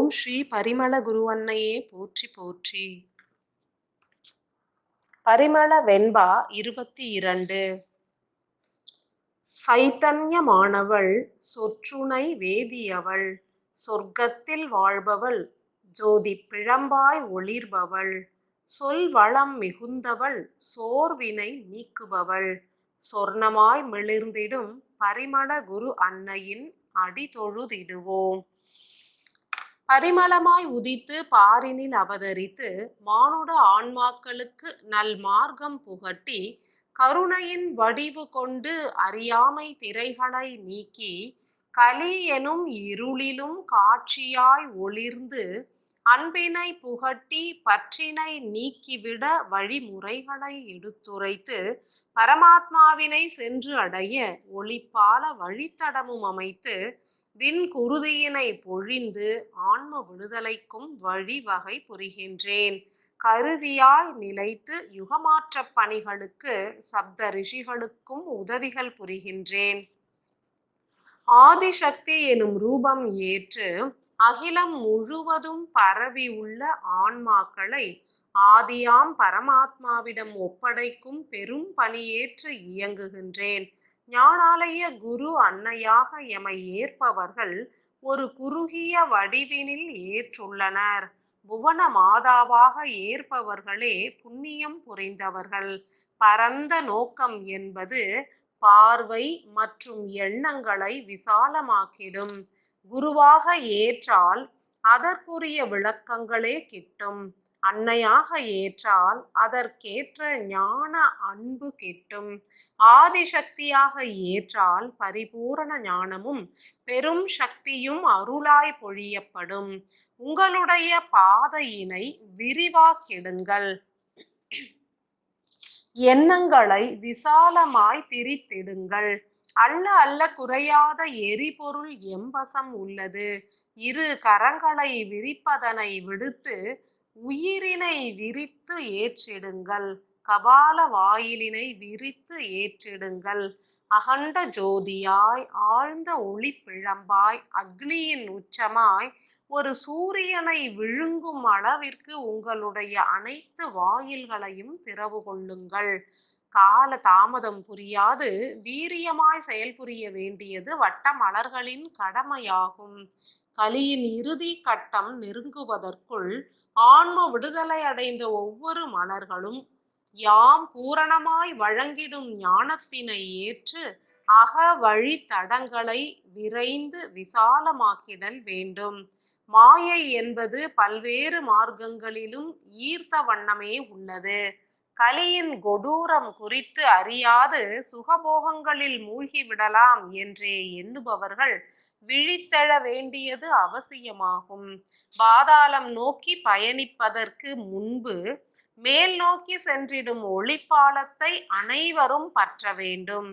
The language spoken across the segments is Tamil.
ஓம் ஸ்ரீ பரிமள குருவன்னையே போற்றி போற்றி. பரிமள வெண்பா 22. சைத்தன்யமானவள் சொற்றுணை வேதியவள், சொர்க்கத்தில் வாழ்பவள் ஜோதி பிழம்பாய் ஒளிர்பவள், சொல் வளம் மிகுந்தவள் சோர்வினை நீக்குபவள், சொர்ணமாய் மிளிர்ந்திடும் பரிமள குரு அன்னையின் அடி தொழுதிடுவோம். பரிமளமாய் உதித்து பாரினில் அவதரித்து மானுட ஆன்மாக்களுக்கு நல் மார்க்கம் புகட்டி, கருணையின் வடிவு கொண்டு அறியாமை திரைகளை நீக்கி, கலி எனும் இருளிலும் காட்சியாய் ஒளிர்ந்து, அன்பினை புகட்டி பற்றினை நீக்கிவிட வழிமுறைகளை எடுத்துரைத்து, பரமாத்மாவினை சென்று அடைய ஒளிப்பால வழித்தடமும் அமைத்து, விண் குருதியினை பொழிந்து ஆன்ம விடுதலைக்கும் வழிவகை புரிகின்றேன். கருவியாய் நிலைத்து யுகமாற்றப் பணிகளுக்கு சப்த ரிஷிகளுக்கும் உதவிகள் புரிகின்றேன். ஆதிசக்தி எனும் ரூபம் ஏற்று அகிலம் முழுவதும் பரவி உள்ள ஆன்மாக்களை ஆதியாம் பரமாத்மாவிடம் ஒப்படைக்கும் பெரும் பணியேற்று இயங்குகின்றேன். ஞானாலய குரு அன்னையாக எமை ஏற்பவர்கள் ஒரு குறுகிய வடிவினில் ஏற்றுள்ளனர். புவன மாதாவாக ஏற்பவர்களே புண்ணியம் புரிந்தவர்கள். பரந்த நோக்கம் என்பது பார்வை மற்றும் எண்ணங்களை விசாலமாக்கிடும். குருவாக ஏற்றால் அதற்குரிய விளக்கங்களே கிட்டும். அன்னையாக ஏற்றால் அதற்கேற்ற ஞான அன்பு கிட்டும். ஆதிசக்தியாக ஏற்றால் பரிபூரண ஞானமும் பெரும் சக்தியும் அருளாய் பொழியப்படும். உங்களுடைய பாதையினை விரிவாக்கிடுங்கள். எண்ணங்களை விசாலமாய் திரித்திடுங்கள். அல்ல அல்ல குறையாத எரிபொருள் எம்பசம் உள்ளது. இரு கரங்களை விரிப்பதனை விடுத்து உயிரினை விரித்து ஏற்றிடுங்கள். கபால வாயிலினை விரித்து ஏற்றிடுங்கள். அகண்ட ஜோதியாய் ஆழ்ந்த ஒளி பிழம்பாய் அக்னியின் உச்சமாய் ஒரு சூரியனை விழுங்கும் அளவிற்கு உங்களுடைய அனைத்து வாயில்களையும் திறவு கொள்ளுங்கள். கால தாமதம் புரியாது வீரியமாய் செயல்புரிய வேண்டியது வட்ட மலர்களின் கடமையாகும். கலியின் இறுதி கட்டம் நெருங்குவதற்குள் ஆன்ம விடுதலை அடைந்த ஒவ்வொரு மலர்களும் யாம் பூரணமாய் வழங்கிடும் ஞானத்தினை ஏற்று அக வழி தடங்களை விரைந்து விசாலமாக்கிடல் வேண்டும். மாயை என்பது பல்வேறு மார்க்கங்களிலும் ஈர்த்த வண்ணமே உள்ளது. கலியின் கொடூரம் குறித்து அறியாது சுகபோகங்களில் மூழ்கிவிடலாம் என்றே எண்ணுபவர்கள் விழித்தெழ வேண்டியது அவசியமாகும். பாதாளம் நோக்கி பயணிப்பதற்கு முன்பு மேல் நோக்கி சென்றிடும் ஒளிப்பாலத்தை அனைவரும் பற்ற வேண்டும்.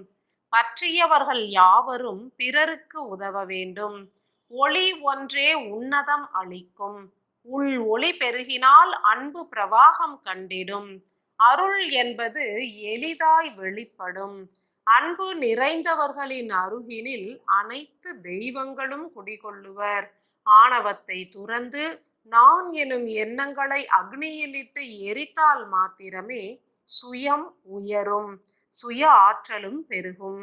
பற்றியவர்கள் யாவரும் பிறருக்கு உதவ வேண்டும். ஒளி ஒன்றே உன்னதம் அளிக்கும். உள் ஒளி பெருகினால் அன்பு பிரவாகம் கண்டிடும். அருள் என்பது எளிதாய் வெளிப்படும். அன்பு நிறைந்தவர்களின் அருகினில் அனைத்து தெய்வங்களும் குடிகொள்ளுவர். ஆணவத்தை துறந்து நான் எனும் எண்ணங்களை அக்னியிலிட்டு எரித்தால் மாத்திரமே சுயம் உயரும், சுய ஆற்றலும் பெருகும்.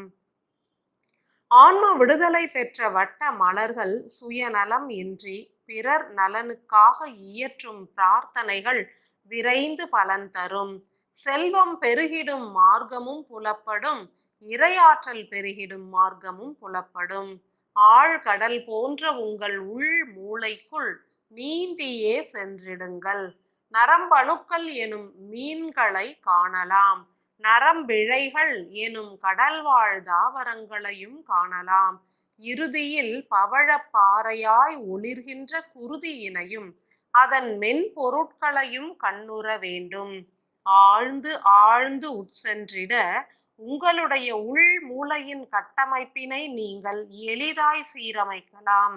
ஆன்ம விடுதலை பெற்ற வட்ட மலர்கள் சுயநலம் இன்றி பிறர் நலனுக்காக இயற்றும் பிரார்த்தனைகள் விரைந்து பலன் தரும். செல்வம் பெருகிடும் மார்க்கமும் புலப்படும். இறையாற்றல் பெருகிடும் மார்க்கமும் புலப்படும். ஆழ்கடல் போன்ற உங்கள் உள் மூளைக்குள் நீந்தியே சென்றிடுங்கள். நரம்பணுக்கள் எனும் மீன்களை காணலாம். நரம்பிழைகள் எனும் கடல்வாழ் தாவரங்களையும் காணலாம். இறுதியில் பவழப்பாறையாய் ஒளிர்கின்ற குருதியினையும் அதன் மென்பொருட்களையும் கண்ணுற வேண்டும். ஆழ்ந்து ஆழ்ந்து உட்சென்றிட உங்களுடைய உள் மூளையின் கட்டமைப்பினை நீங்கள் எளிதாய் சீரமைக்கலாம்.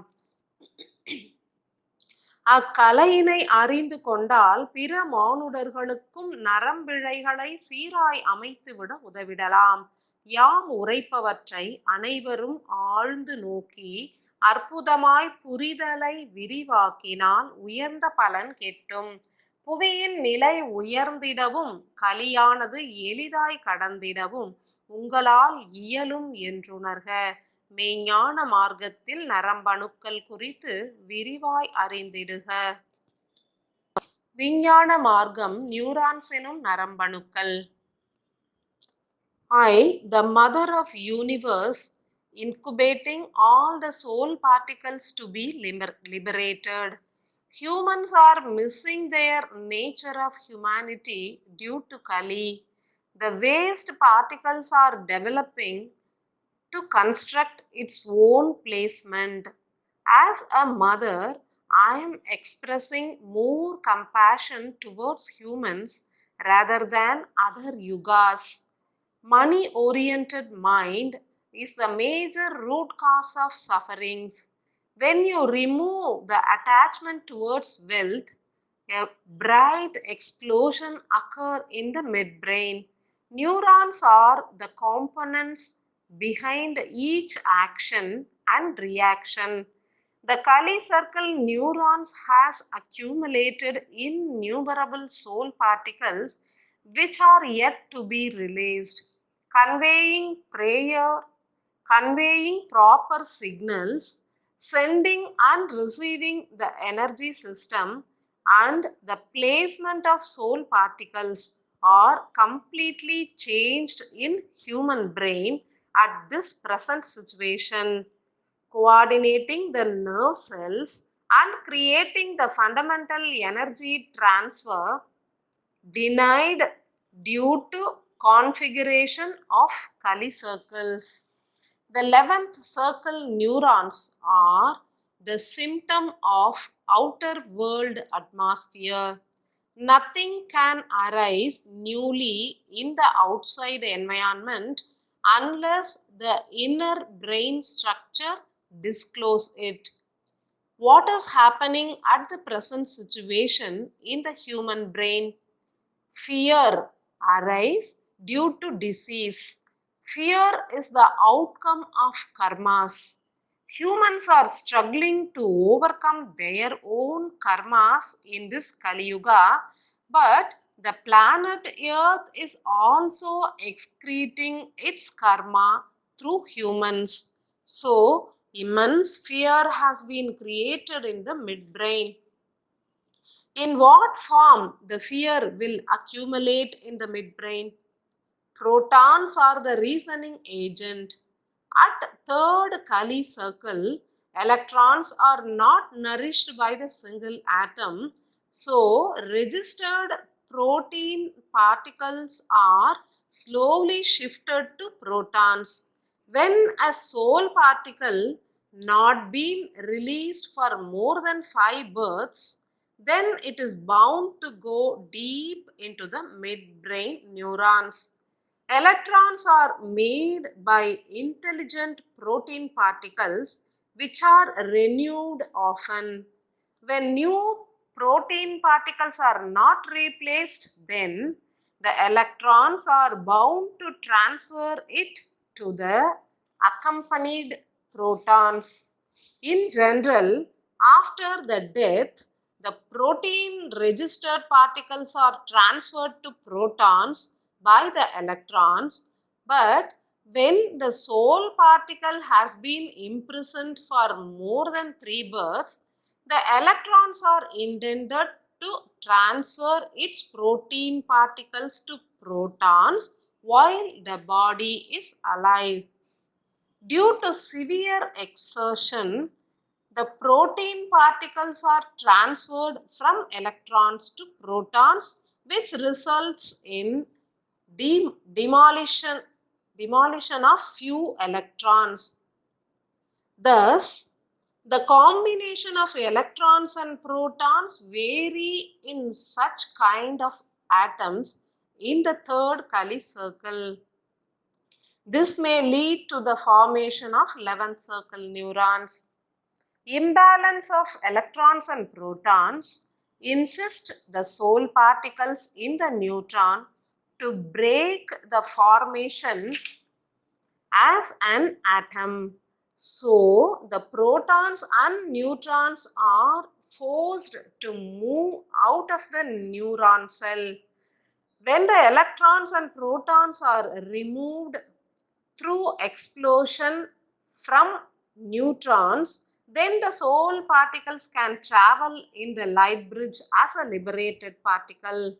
அக்கலையினை அறிந்து கொண்டால் பிற மானுடர்களுக்கும் நரம்பிழைகளை சீராய் அமைத்துவிட உதவிடலாம். யாம் உரைப்பவற்றை அனைவரும் ஆழ்ந்து நோக்கி அற்புதமாய் புரிதலை விரிவாக்கினால் உயர்ந்த பலன் கிட்டும். புவியின் நிலை உயர்ந்திடவும் கலியானது எளிதாய் கடந்திடவும் உங்களால் இயலும் என்றுணர்க. மெய்ஞான மார்க்கத்தில் நரம்பணுக்கள் குறித்து விரிவாய் அறிந்திடுக. விஞ்ஞான மார்க்கம் நியூரான்ஸ் எனும் நரம்பணுக்கள். I, the mother of universe, incubating all the soul particles to be liberated. Humans are missing their nature of humanity due to Kali. The waste particles are developing to construct its own placement. As a mother, I am expressing more compassion towards humans rather than other yugas. Money-oriented mind is the major root cause of sufferings. When you remove the attachment towards wealth, a bright explosion occurs in the midbrain. Neurons are the components behind each action and reaction. The Kali circle neurons has accumulated innumerable soul particles which are yet to be released, conveying prayer, conveying proper signals, sending and receiving the energy system, and the placement of soul particles are completely changed in human brain at this present situation, coordinating the nerve cells and creating the fundamental energy transfer denied due to configuration of Kali circles. The 11th circle neurons are the symptom of outer world atmosphere. Nothing can arise newly in the outside environment unless the inner brain structure discloses it. What is happening at the present situation in the human brain? Fear arises due to disease. Fear is the outcome of karmas. Humans are struggling to overcome their own karmas in this Kali Yuga, but the planet Earth is also excreting its karma through humans. So, immense fear has been created in the midbrain. In what form the fear will accumulate in the midbrain? Protons are the reasoning agent. At third Kali circle, electrons are not nourished by the single atom, so registered protein particles are slowly shifted to protons. When a soul particle not been released for more than 5 births, then it is bound to go deep into the midbrain neurons. Electrons are made by intelligent protein particles which are renewed often. When new protein particles are not replaced, then the electrons are bound to transfer it to the accompanied protons. In general, after the death, the protein registered particles are transferred to protons by the electrons, but when the soul particle has been imprisoned for more than 3 births, the electrons are intended to transfer its protein particles to protons while the body is alive. Due to severe exertion, the protein particles are transferred from electrons to protons, which results in demolition of few electrons. Thus, the combination of electrons and protons vary in such kind of atoms in the third Kali circle. This may lead to the formation of 11th circle neurons. Imbalance of electrons and protons insist the soul particles in the neutron to break the formation as an atom. So, the protons and neutrons are forced to move out of the neuron cell. When the electrons and protons are removed through explosion from neutrons, then the soul particles can travel in the light bridge as a liberated particle.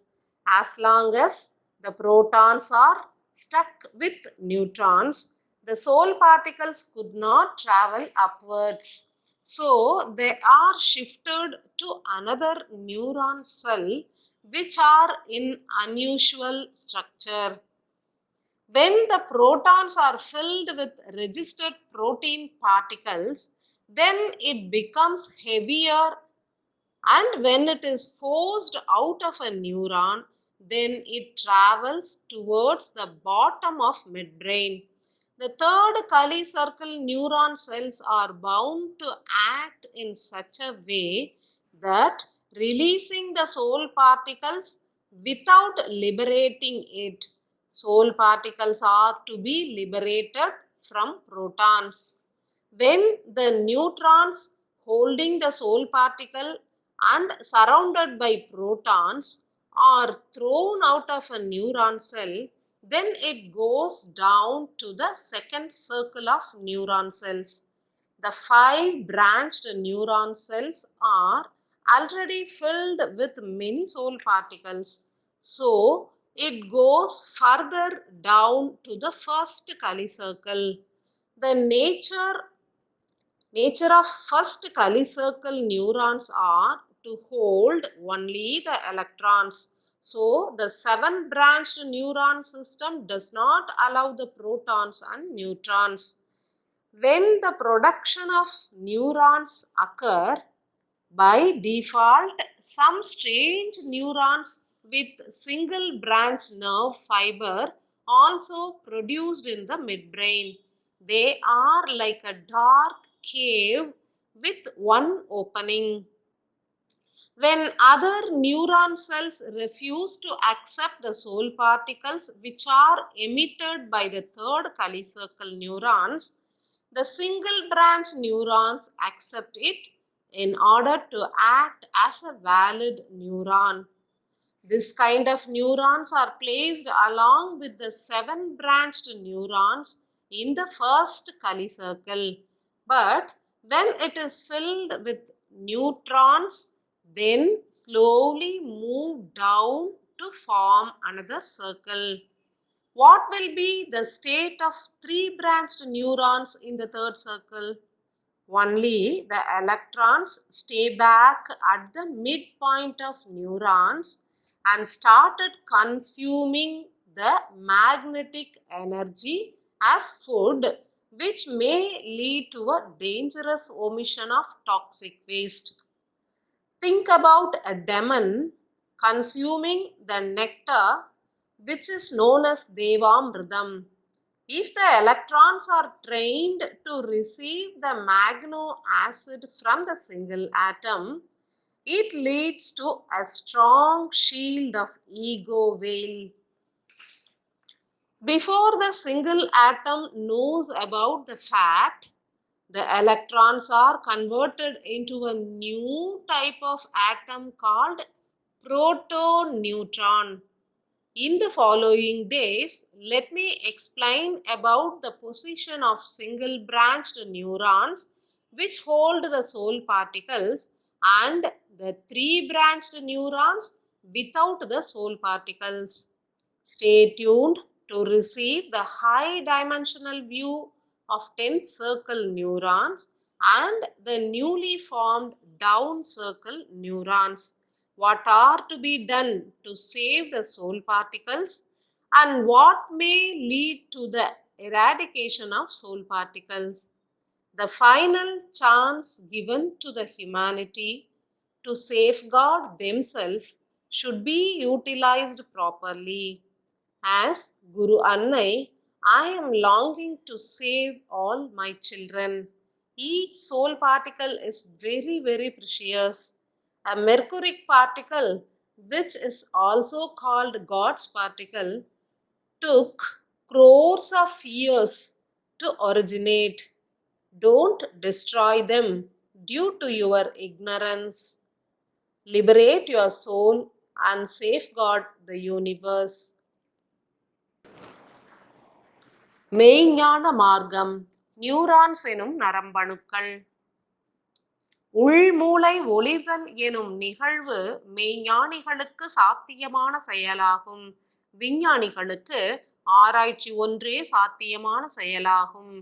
As long as the protons are stuck with neutrons, the soul particles could not travel upwards. So they are shifted to another neuron cell which are in unusual structure. When the protons are filled with registered protein particles, then it becomes heavier, and when it is forced out of a neuron, then it travels towards the bottom of midbrain. The third Kali circle neuron cells are bound to act in such a way that releasing the soul particles without liberating it. Soul particles are to be liberated from protons. When the neutrons holding the soul particle and surrounded by protons are thrown out of a neuron cell, then it goes down to the second circle of neuron cells. The 5 branched neuron cells are already filled with many soul particles. So, it goes further down to the first Kali circle. The nature of first Kali circle neurons are to hold only the electrons. So, the 7 branched neuron system does not allow the protons and neutrons. When the production of neurons occur, by default, some strange neurons with single branch nerve fiber also produced in the midbrain. They are like a dark cave with one opening. When other neuron cells refuse to accept the soul particles which are emitted by the third Kali circle neurons, the single branch neurons accept it in order to act as a valid neuron. This kind of neurons are placed along with the 7 branched neurons in the first Kali circle. But when it is filled with neutrons, then slowly move down to form another circle. What will be the state of 3 branched neurons in the third circle? Only the electrons stay back at the midpoint of neurons and started consuming the magnetic energy as food, which may lead to a dangerous emission of toxic waste. Think about a demon consuming the nectar, which is known as Devamridam. If the electrons are trained to receive the magno acid from the single atom, it leads to a strong shield of ego veil. Before the single atom knows about the fact, the electrons are converted into a new type of atom called protoneutron. In the following days, let me explain about the position of single branched neurons which hold the soul particles and the 3 branched neurons without the soul particles. Stay tuned to receive the high dimensional view of 10th circle neurons and the newly formed down circle neurons. What are to be done to save the soul particles and what may lead to the eradication of soul particles. The final chance given to the humanity to safeguard themselves should be utilized properly. As Guru Annai, I am longing to save all my children. Each soul particle is very, very precious. A mercuric particle, which is also called God's particle, took crores of years to originate. Don't destroy them due to your ignorance. Liberate your soul and safeguard the universe. மெய்ஞான மார்க்கம். நியூரான்ஸ் எனும் நரம்பணுக்கள். உள்மூளை ஒளிர்தல் எனும் நிகழ்வு மெய்ஞானிகளுக்கு சாத்தியமான செயலாகும். விஞ்ஞானிகளுக்கு ஆராய்ச்சி ஒன்றே சாத்தியமான செயலாகும்.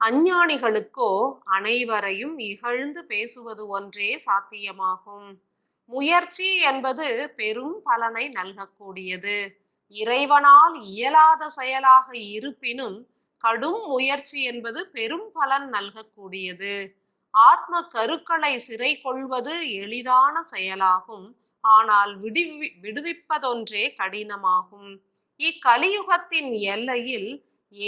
அஞ்ஞானிகளுக்கோ அனைவரையும் இகழ்ந்து பேசுவது ஒன்றே சாத்தியமாகும். முயற்சி என்பது பெரும் பலனை நல்கக்கூடியது. இறைவனால் இயலாத செயலாக இருப்பினும் கடும் முயற்சி என்பது பெரும் பலன் நல்கக்கூடியது. ஆத்ம கருக்களை சிறை கொள்வது எளிதான செயலாகும். ஆனால் விடுவிப்பதொன்றே கடினமாகும். இக்கலியுகத்தின் எல்லையில்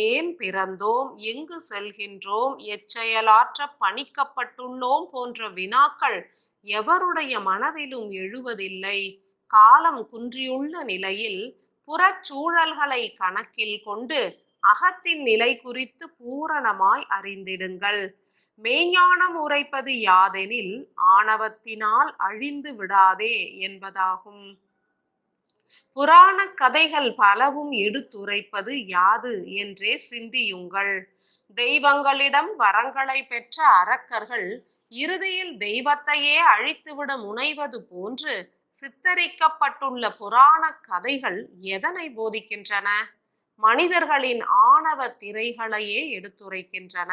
ஏன் பிறந்தோம், எங்கு செல்கின்றோம், எச்செயலாற்ற பணிக்கப்பட்டுள்ளோம் போன்ற வினாக்கள் எவருடைய மனதிலும் எழுவதில்லை. காலம் குன்றியுள்ள நிலையில் புறச்சூழல்களை கணக்கில் கொண்டு அகத்தின் நிலை குறித்து பூரணமாய் அறிந்திடுங்கள். மெய்ஞானம் உரைப்பது யாதெனில் ஆணவத்தினால் அழிந்து விடாதே என்பதாகும். புராண கதைகள் பலவும் எடுத்துரைப்பது யாது என்றே சிந்தியுங்கள். தெய்வங்களிடம் வரங்களை பெற்ற அரக்கர்கள் இறுதியில் தெய்வத்தையே அழித்துவிட முனைவது போன்று சித்தரிக்கப்பட்டுள்ள புராண கதைகள் எதனை போதிக்கின்றன? மனிதர்களின் ஆணவ திரைகளையே எடுத்துரைக்கின்றன.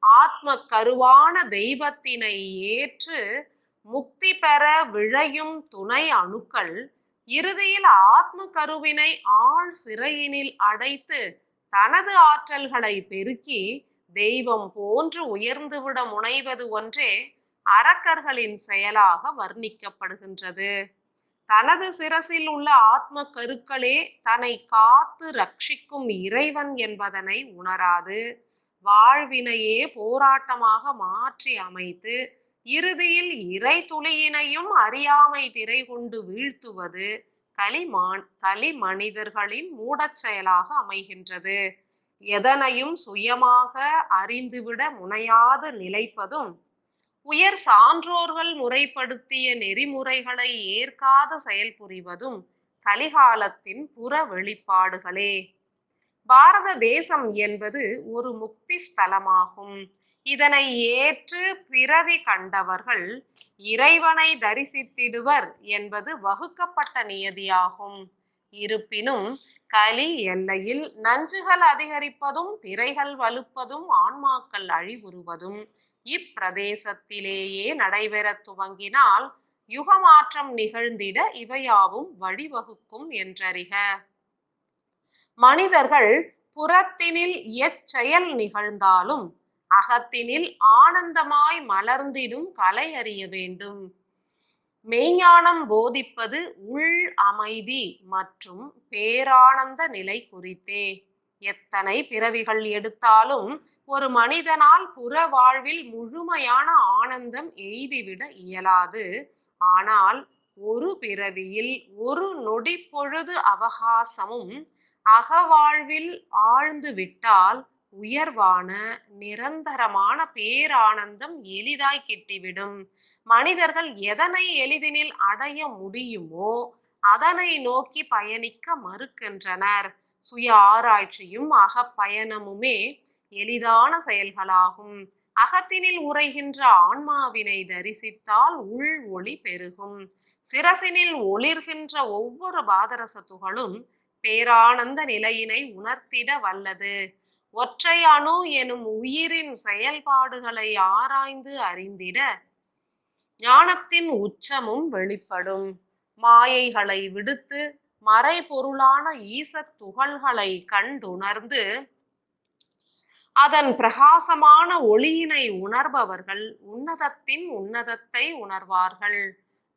ஆத்ம கருவான தெய்வத்தினை ஏற்று முக்தி பெற விழையும் துணை அணுக்கள் இறுதியில் ஆத்ம கருவினை ஆழ் சிறையினில் அடைத்து தனது ஆற்றல்களை பெருக்கி தெய்வம் போன்று உயர்ந்துவிட முனைவது ஒன்றே அரக்கர்களின் செயலாக வர்ணிக்கப்படுகின்றது. தனது சிரசில் உள்ள ஆத்ம கருக்களே தன்னை காத்து ரட்சிக்கும் இறைவன் என்பதனை உணராது வாழ்வினையே போராட்டமாக மாற்றி அமைத்து இறுதியில் இறை துளியினையும் அறியாமை திரை கொண்டு வீழ்த்துவது களி மனிதர்களின் மூடச் செயலாக அமைகின்றது. எதனையும் சுயமாக அறிந்துவிட முனையாது நிலைப்பதும் உயர் சான்றோர்கள் முறைப்படுத்திய நெறிமுறைகளை ஏற்காது செயல்புரிவதும் கலிகாலத்தின் புற வெளிப்பாடுகளே. பாரத தேசம் என்பது ஒரு முக்தி ஸ்தலமாகும். இதனை ஏற்று பிறவி கண்டவர்கள் இறைவனை தரிசித்திடுவர் என்பது வகுக்கப்பட்ட நியதியாகும். இருப்பினும் கலி எல்லையில் நஞ்சுகள் அதிகரிப்பதும் திரைகள் வலுப்பதும் ஆன்மாக்கள் அழிவுறுவதும் இப்பிரதேசத்திலேயே நடைபெற துவங்கினால் யுகமாற்றம் நிகழ்ந்திட இவையாவும் வழிவகுக்கும் என்றறிக. மனிதர்கள் புறத்தினில் எச்செயல் நிகழ்ந்தாலும் அகத்தினில் ஆனந்தமாய் மலர்ந்திடும் கலை அறிய வேண்டும். மெய்ஞானம் போதிப்பது உள் அமைதி மற்றும் பேரானந்த நிலை குறித்தே. எத்தனை பிறவிகள் எடுத்தாலும் ஒரு மனிதனால் புற வாழ்வில் முழுமையான ஆனந்தம் எய்திவிட இயலாது. ஆனால் ஒரு பிறவியில் ஒரு நொடி பொழுது அவகாசமும் அகவாழ்வில் ஆழ்ந்து விட்டால் உயர்வான நிரந்தரமான பேரானந்தம் எளிதாய் கிட்டிவிடும். மனிதர்கள் எதனை எளிதினில் அடைய முடியுமோ அதனை நோக்கி பயணிக்க மறுக்கின்றனர். சுய ஆராய்ச்சியும் அகப்பயணமுமே எளிதான செயல்களாகும். அகத்தினில் உரைகின்ற ஆன்மாவினை தரிசித்தால் உள் ஒளி பெருகும். சிரசினில் ஒளிர்கின்ற ஒவ்வொரு பாதரச துகளும் பேரானந்த நிலையினை உணர்த்திட வல்லது. ஒற்றை அணு எனும் உயிரின் செயல்பாடுகளை ஆராய்ந்து அறிந்திட ஞானத்தின் உச்சமும் வெளிப்படும். மாயைகளை விடுத்து மறைபொருளான ஈசத் துகள்களை கண்டுணர்ந்து அதன் பிரகாசமான ஒளியினை உணர்பவர்கள் உன்னதத்தின் உன்னதத்தை உணர்வார்கள்.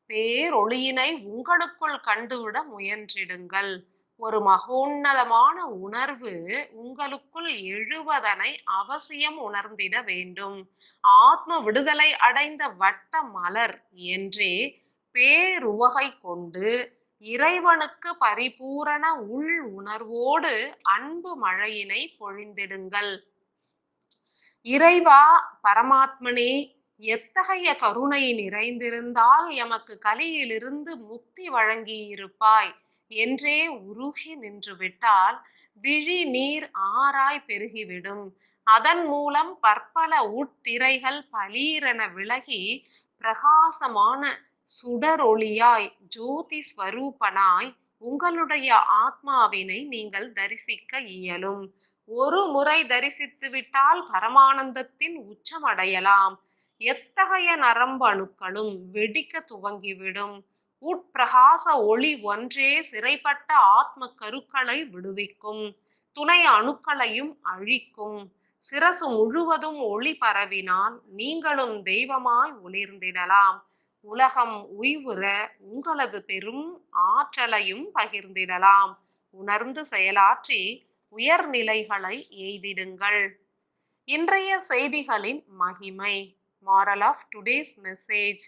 பேரொளியினை உங்களுக்குள் கண்டுவிட முயன்றிடுங்கள். ஒரு மகோன்னதமான உணர்வு உங்களுக்குள் எழுவதனை அவசியம் உணர்ந்திட வேண்டும். ஆத்ம விடுதலை அடைந்த வட்ட மலர் என்றே பேருவகை கொண்டு இறைவனுக்கு பரிபூரண உள் உணர்வோடு அன்பு மழையினை பொழிந்திடுங்கள். இறைவா, பரமாத்மனே, எத்தகைய கருணை நிறைந்திருந்தால் எமக்கு கலியிலிருந்து முக்தி வழங்கியிருப்பாய் என்றே உருகி நின்று விட்டால் விழி நீர் ஆறாய் பெருகிவிடும். அதன் மூலம் பற்பல உட்திரைகள் பலீரென விலகி பிரகாசமான சுடரொளியாய் ஜோதி ஸ்வரூபனாய் உங்களுடைய ஆத்மாவினை நீங்கள் தரிசிக்க இயலும். ஒரு முறை தரிசித்து விட்டால் பரமானந்தத்தின் உச்சமடையலாம். எத்தகைய நரம்பு அணுக்களும் வெடிக்க துவங்கிவிடும். உட்பிரகாச ஒளி ஒன்றே சிறைப்பட்ட ஆத்ம கருக்களை விடுவிக்கும். துணை அணுக்களையும் அழிக்கும். சிரசு முழுவதும் ஒளி பரவினால் நீங்களும் தெய்வமாய் ஒளிர்ந்திடலாம். உலகம் உய்வுற உங்களது பெரும் ஆற்றலையும் பகிர்ந்திடலாம். உணர்ந்து செயலாற்றி உயர்நிலைகளை எய்திடுங்கள். இன்றைய செய்திகளின் மகிமை. Moral of today's message.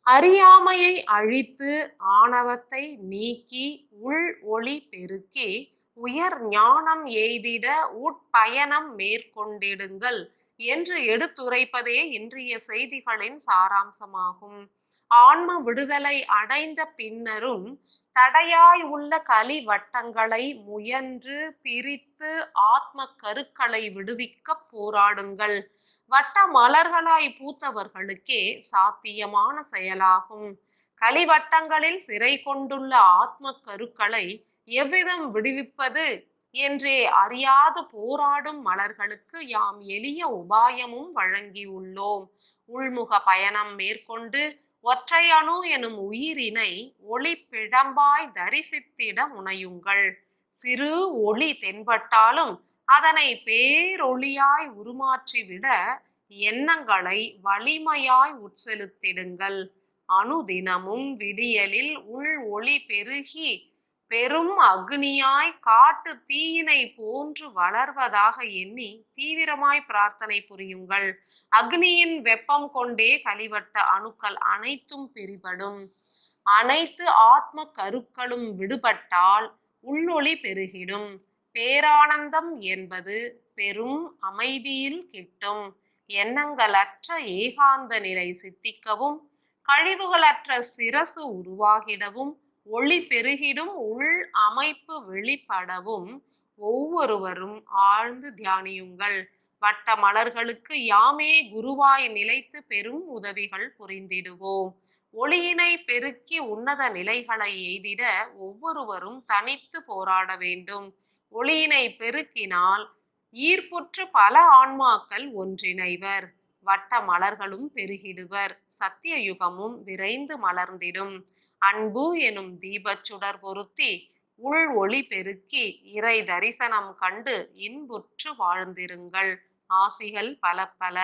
அறியாமையை அழித்து ஆணவத்தை நீக்கி உள் ஒளி பெருக்கி உயர் ஞானம் எய்திட உட்பயணம் மேற்கொண்டிடுங்கள் என்று எடுத்துரைப்பதே இன்றைய செய்திகளின் சாராம்சமாகும். ஆன்ம விடுதலை அடைந்த பின்னரும் தடையாய் உள்ள கலி வட்டங்களை முயன்று பிரித்து ஆத்ம கருக்களை விடுவிக்க போராடுங்கள். வட்ட மலர்களாய் பூத்தவர்களுக்கே சாத்தியமான செயலாகும். கலிவட்டங்களில் சிறை கொண்டுள்ள ஆத்ம கருக்களை எவ்விதம் விடுவிப்பது என்றே அறியாது போராடும் மலர்களுக்கு யாம் எளிய உபாயமும் வழங்கியுள்ளோம். உள்முக பயணம் மேற்கொண்டு ஒற்றை அணு எனும் உயிரினை ஒளி பிழம்பாய் தரிசித்திட முனையுங்கள். சிறு ஒளி தென்பட்டாலும் அதனை பேரொளியாய் உருமாற்றிவிட எண்ணங்களை வலிமையாய் உட்செலுத்திடுங்கள். அனுதினமும் விடியலில் உள் ஒளி பெருகி பெரும் அக்னியாய் காட்டு தீயினை போன்று வளர்வதாக எண்ணி தீவிரமாய் பிரார்த்தனை புரியுங்கள். அக்னியின் வெப்பம் கொண்டே கலிவட்ட அணுக்கள் அனைத்தும் பிரிபடும். அனைத்து ஆத்ம கருக்களும் விடுபட்டால் உள்ளொளி பெருகிடும். பேரானந்தம் என்பது பெரும் அமைதியில் கிட்டும். எண்ணங்களற்ற ஏகாந்த நிலை சித்திக்கவும் கழிவுகளற்ற சிரசு உருவாகிடவும் ஒளி பெருகிடும் உள் அமைப்பு வெளிப்படவும் ஒவ்வொருவரும் ஆழ்ந்து தியானியுங்கள். வட்ட மலர்களுக்கு யாமே குருவாய் நிலைத்து பெரும் உதவிகள் புரிந்திடுவோம். ஒளியினை பெருக்கி உன்னத நிலைகளை எய்திட ஒவ்வொருவரும் தனித்து போராட வேண்டும். ஒளியினை பெருக்கினால் ஈர்ப்புற்று பல ஆன்மாக்கள் ஒன்றிணைவர். வட்ட மலர்களும் பெருகிடுவர். சத்திய யுகமும் விரைந்து மலர்ந்திடும். அன்பு எனும் தீபச்சுடர் பொருத்தி உள் ஒளி பெருக்கி இறை தரிசனம் கண்டு இன்புற்று வாழ்ந்திருங்கள். ஆசிகள் பல பல.